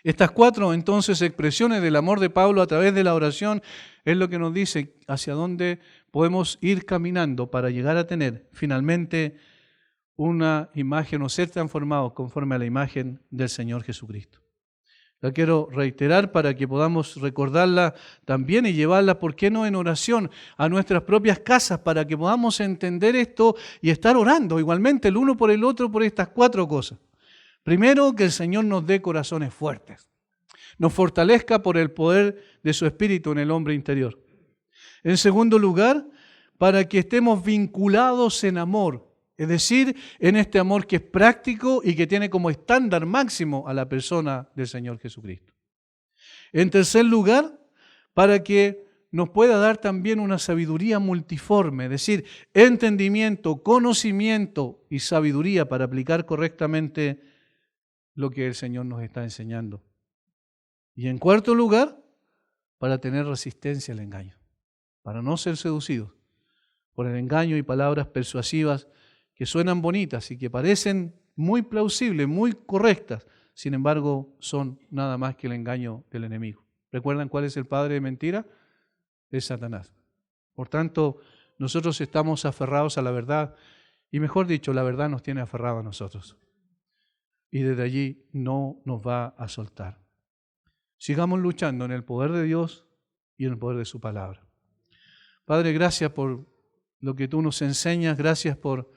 Estas 4 entonces expresiones del amor de Pablo a través de la oración es lo que nos dice hacia dónde podemos ir caminando para llegar a tener finalmente una imagen o ser transformados conforme a la imagen del Señor Jesucristo. La quiero reiterar para que podamos recordarla también y llevarla, ¿por qué no en oración a nuestras propias casas? Para que podamos entender esto y estar orando igualmente el uno por el otro por estas 4 cosas. Primero, que el Señor nos dé corazones fuertes, nos fortalezca por el poder de su Espíritu en el hombre interior. En segundo lugar, para que estemos vinculados en amor, es decir, en este amor que es práctico y que tiene como estándar máximo a la persona del Señor Jesucristo. En tercer lugar, para que nos pueda dar también una sabiduría multiforme, es decir, entendimiento, conocimiento y sabiduría para aplicar correctamente lo que el Señor nos está enseñando. Y en cuarto lugar, para tener resistencia al engaño, para no ser seducidos por el engaño y palabras persuasivas que suenan bonitas y que parecen muy plausibles, muy correctas, sin embargo son nada más que el engaño del enemigo. ¿Recuerdan cuál es el padre de mentira? Es Satanás. Por tanto, nosotros estamos aferrados a la verdad, y mejor dicho, la verdad nos tiene aferrados a nosotros. Y desde allí no nos va a soltar. Sigamos luchando en el poder de Dios y en el poder de su palabra. Padre, gracias por lo que tú nos enseñas, gracias por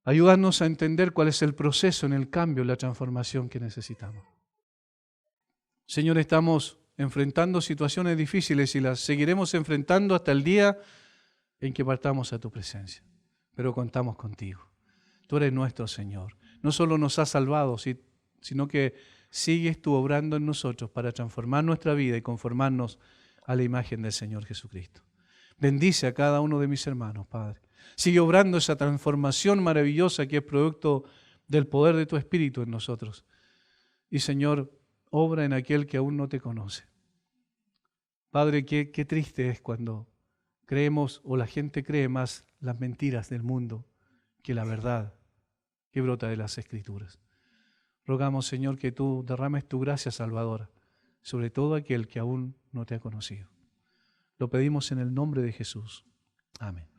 ayudarnos a entender cuál es el proceso en el cambio, la transformación que necesitamos. Señor, estamos enfrentando situaciones difíciles y las seguiremos enfrentando hasta el día en que partamos a tu presencia. Pero contamos contigo. Tú eres nuestro Señor. No solo nos has salvado, sino que sigues tú obrando en nosotros para transformar nuestra vida y conformarnos a la imagen del Señor Jesucristo. Bendice a cada uno de mis hermanos, Padre. Sigue obrando esa transformación maravillosa que es producto del poder de tu Espíritu en nosotros. Y Señor, obra en aquel que aún no te conoce. Padre, qué triste es cuando creemos o la gente cree más las mentiras del mundo que la verdad que brota de las Escrituras. Rogamos, Señor, que tú derrames tu gracia salvadora sobre todo aquel que aún no te ha conocido. Lo pedimos en el nombre de Jesús. Amén.